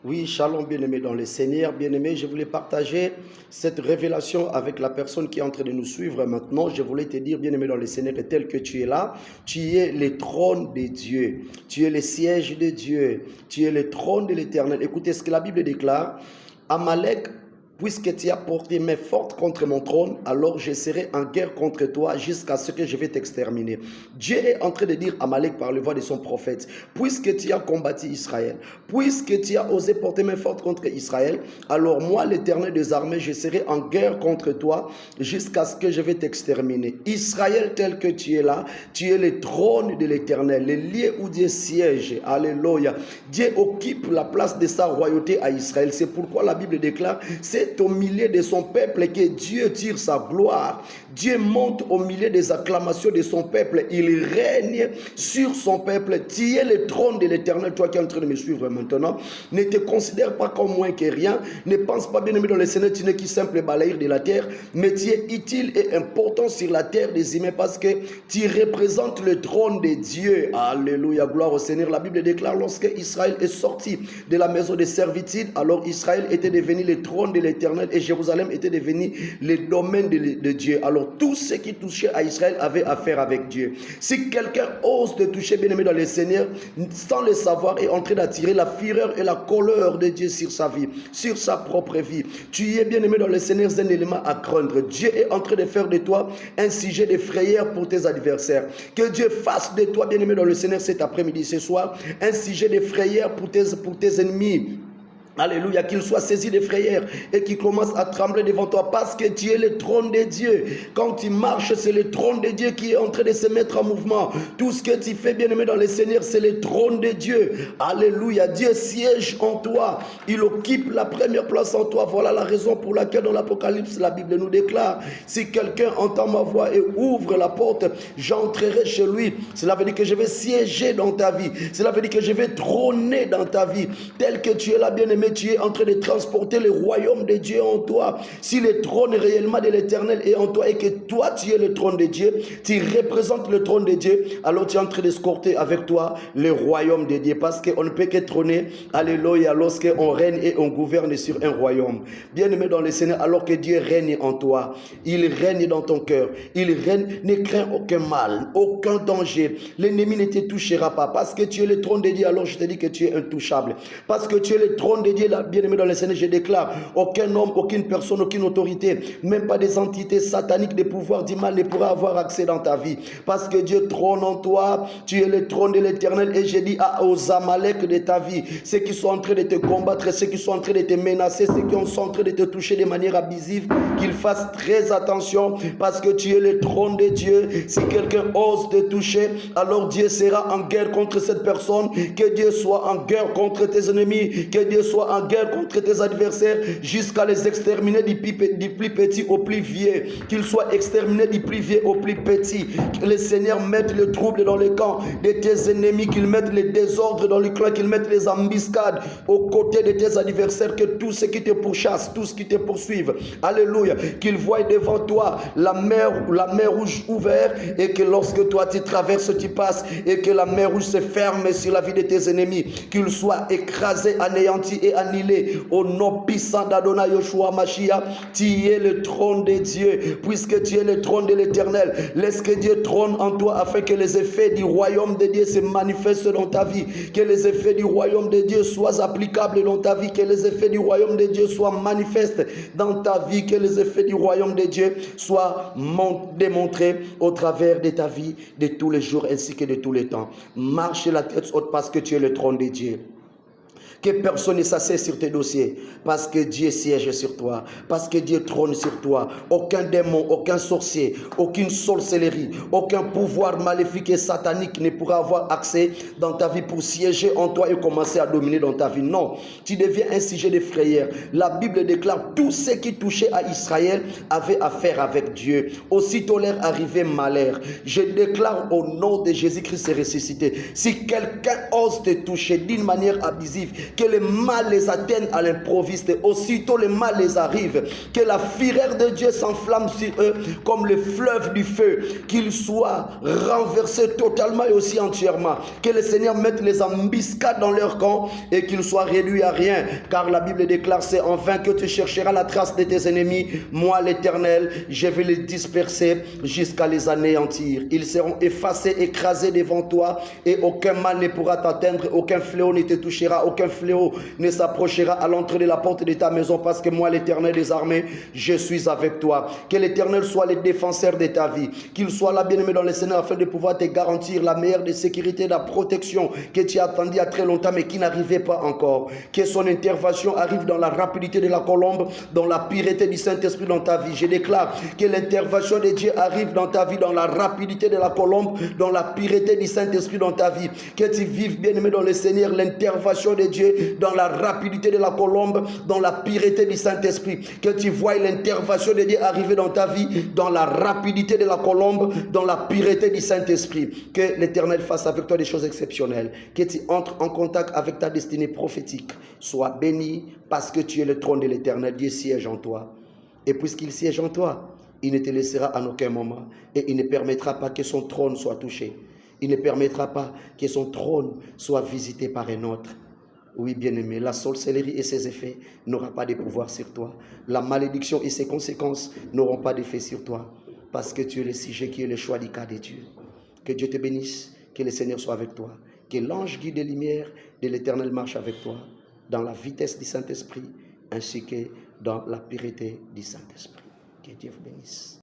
Oui, shalom bien-aimé dans le Seigneur. Bien-aimé, je voulais partager cette révélation avec la personne qui est en train de nous suivre maintenant. Je voulais te dire, bien-aimé dans le Seigneur, que tel que tu es là, tu es le trône de Dieu. Tu es le siège de Dieu. Tu es le trône de l'Éternel. Écoutez ce que la Bible déclare. Amalek, puisque tu as porté main forte contre mon trône, alors je serai en guerre contre toi jusqu'à ce que je vais t'exterminer. Dieu est en train de dire à Amalek par le voix de son prophète, puisque tu as combattu Israël, puisque tu as osé porter main forte contre Israël, alors moi, l'Éternel des armées, je serai en guerre contre toi jusqu'à ce que je vais t'exterminer. Israël, tel que tu es là, tu es le trône de l'Éternel, le lieu où Dieu siège. Alléluia. Dieu occupe la place de sa royauté à Israël. C'est pourquoi la Bible déclare, c'est au milieu de son peuple que Dieu tire sa gloire. Dieu monte au milieu des acclamations de son peuple. Il règne sur son peuple. Tu es le trône de l'Éternel. Toi qui es en train de me suivre maintenant, ne te considère pas comme moins que rien. Ne pense pas, bien-aimé dans le Seigneur, tu n'es qu'un simple balayeur de la terre, mais tu es utile et important sur la terre des humains parce que tu représentes le trône de Dieu. Alléluia, gloire au Seigneur. La Bible déclare, lorsque Israël est sorti de la maison de servitude, alors Israël était devenu le trône de l'Éternel et Jérusalem était devenu le domaine de Dieu. Alors tout ce qui touchait à Israël avait affaire avec Dieu. Si quelqu'un ose te toucher, bien-aimé dans le Seigneur, sans le savoir, est en train d'attirer la fureur et la colère de Dieu sur sa vie, sur sa propre vie. Tu es, bien-aimé dans le Seigneur, un élément à craindre. Dieu est en train de faire de toi un sujet de frayeur pour tes adversaires. Que Dieu fasse de toi, bien-aimé dans le Seigneur, cet après-midi, ce soir, un sujet de frayeur pour tes ennemis. Alléluia, qu'il soit saisi de frayeur et qu'il commence à trembler devant toi parce que tu es le trône de Dieu. Quand tu marches, c'est le trône de Dieu qui est en train de se mettre en mouvement. Tout ce que tu fais, bien-aimé dans le Seigneur, c'est le trône de Dieu. Alléluia, Dieu siège en toi. Il occupe la première place en toi. Voilà la raison pour laquelle dans l'Apocalypse, la Bible nous déclare, si quelqu'un entend ma voix et ouvre la porte, j'entrerai chez lui. Cela veut dire que je vais siéger dans ta vie. Cela veut dire que je vais trôner dans ta vie. Tel que tu es là, bien-aimé, tu es en train de transporter le royaume de Dieu en toi. Si le trône réellement de l'Éternel est en toi et que toi tu es le trône de Dieu, tu représentes le trône de Dieu, alors tu es en train d'escorter avec toi le royaume de Dieu, parce qu'on ne peut que trôner, alléluia, lorsqu'on règne et on gouverne sur un royaume. Bien-aimé dans le Seigneur, alors que Dieu règne en toi, il règne dans ton cœur, il règne, ne crains aucun mal, aucun danger, l'ennemi ne te touchera pas, parce que tu es le trône de Dieu. Alors je te dis que tu es intouchable, parce que tu es le trône de Dieu. Bien-aimé dans le Seigneur, je déclare, aucun homme, aucune personne, aucune autorité, même pas des entités sataniques, des pouvoirs du mal ne pourra avoir accès dans ta vie, parce que Dieu trône en toi. Tu es le trône de l'Éternel. Et je dis aux Amalek de ta vie, ceux qui sont en train de te combattre, ceux qui sont en train de te menacer, ceux qui sont en train de te toucher de manière abusive, qu'ils fassent très attention, parce que tu es le trône de Dieu. Si quelqu'un ose te toucher, alors Dieu sera en guerre contre cette personne. Que Dieu soit en guerre contre tes ennemis, que Dieu soit en guerre contre tes adversaires, jusqu'à les exterminer du plus petit au plus vieux. Qu'ils soient exterminés du plus vieux au plus petit. Que le Seigneur mette le trouble dans le camp de tes ennemis, qu'il mette le désordre dans le camp, qu'il mette les embuscades aux côtés de tes adversaires, que tous ceux qui te pourchassent, tous ceux qui te poursuivent, alléluia, qu'ils voient devant toi la mer rouge ouverte, et que lorsque toi tu traverses, tu passes, et que la mer rouge se ferme sur la vie de tes ennemis, qu'ils soient écrasés, anéantis et annihilé au nom puissant d'Adonai Yoshua Mashiach. Tu es le trône de Dieu, puisque tu es le trône de l'Éternel. Laisse que Dieu trône en toi, afin que les effets du royaume de Dieu se manifestent dans ta vie, que les effets du royaume de Dieu soient applicables dans ta vie, que les effets du royaume de Dieu soient manifestes dans ta vie, que les effets du royaume de Dieu soient démontrés au travers de ta vie de tous les jours ainsi que de tous les temps. Marche la tête haute parce que tu es le trône de Dieu. Que personne ne s'assied sur tes dossiers, parce que Dieu siège sur toi, parce que Dieu trône sur toi. Aucun démon, aucun sorcier, aucune sorcellerie, aucun pouvoir maléfique et satanique ne pourra avoir accès dans ta vie pour siéger en toi et commencer à dominer dans ta vie. Non, tu deviens un sujet de frayeur. La Bible déclare, tout ce qui touchait à Israël avait affaire avec Dieu. Aussitôt leur arrivait malheur. Je déclare au nom de Jésus-Christ ressuscité, si quelqu'un ose te toucher d'une manière abusive, que le mal les atteigne à l'improviste. Aussitôt le mal les arrive, que la fureur de Dieu s'enflamme sur eux comme le fleuve du feu, qu'ils soient renversés totalement et aussi entièrement. Que le Seigneur mette les embuscades dans leur camp et qu'ils soient réduits à rien. Car la Bible déclare, c'est en vain que tu chercheras la trace de tes ennemis. Moi, l'Éternel, je vais les disperser jusqu'à les anéantir. Ils seront effacés, écrasés devant toi, et aucun mal ne pourra t'atteindre, aucun fléau ne te touchera, aucun fléau ne s'approchera à l'entrée de la porte de ta maison, parce que moi, l'Éternel des armées, je suis avec toi. Que l'Éternel soit le défenseur de ta vie, qu'il soit là, bien-aimé dans le Seigneur, afin de pouvoir te garantir la meilleure des sécurités, la protection que tu as attendu à très longtemps, mais qui n'arrivait pas encore. Que son intervention arrive dans la rapidité de la colombe, dans la pureté du Saint-Esprit dans ta vie. Je déclare que l'intervention de Dieu arrive dans ta vie, dans la rapidité de la colombe, dans la pureté du Saint-Esprit dans ta vie. Que tu vives, bien-aimé dans le Seigneur, l'intervention de Dieu dans la rapidité de la colombe, dans la pureté du Saint-Esprit. Que tu vois l'intervention de Dieu arriver dans ta vie, dans la rapidité de la colombe, dans la pureté du Saint-Esprit. Que l'Éternel fasse avec toi des choses exceptionnelles. Que tu entres en contact avec ta destinée prophétique. Sois béni parce que tu es le trône de l'Éternel. Dieu siège en toi. Et puisqu'il siège en toi, il ne te laissera en aucun moment. Et il ne permettra pas que son trône soit touché. Il ne permettra pas que son trône soit visité par un autre. Oui, bien-aimé, la sorcellerie et ses effets n'auront pas de pouvoir sur toi. La malédiction et ses conséquences n'auront pas d'effet sur toi. Parce que tu es le sujet qui est le choix du cas de Dieu. Que Dieu te bénisse, que le Seigneur soit avec toi. Que l'ange guide des lumières de l'Éternel marche avec toi. Dans la vitesse du Saint-Esprit, ainsi que dans la pureté du Saint-Esprit. Que Dieu vous bénisse.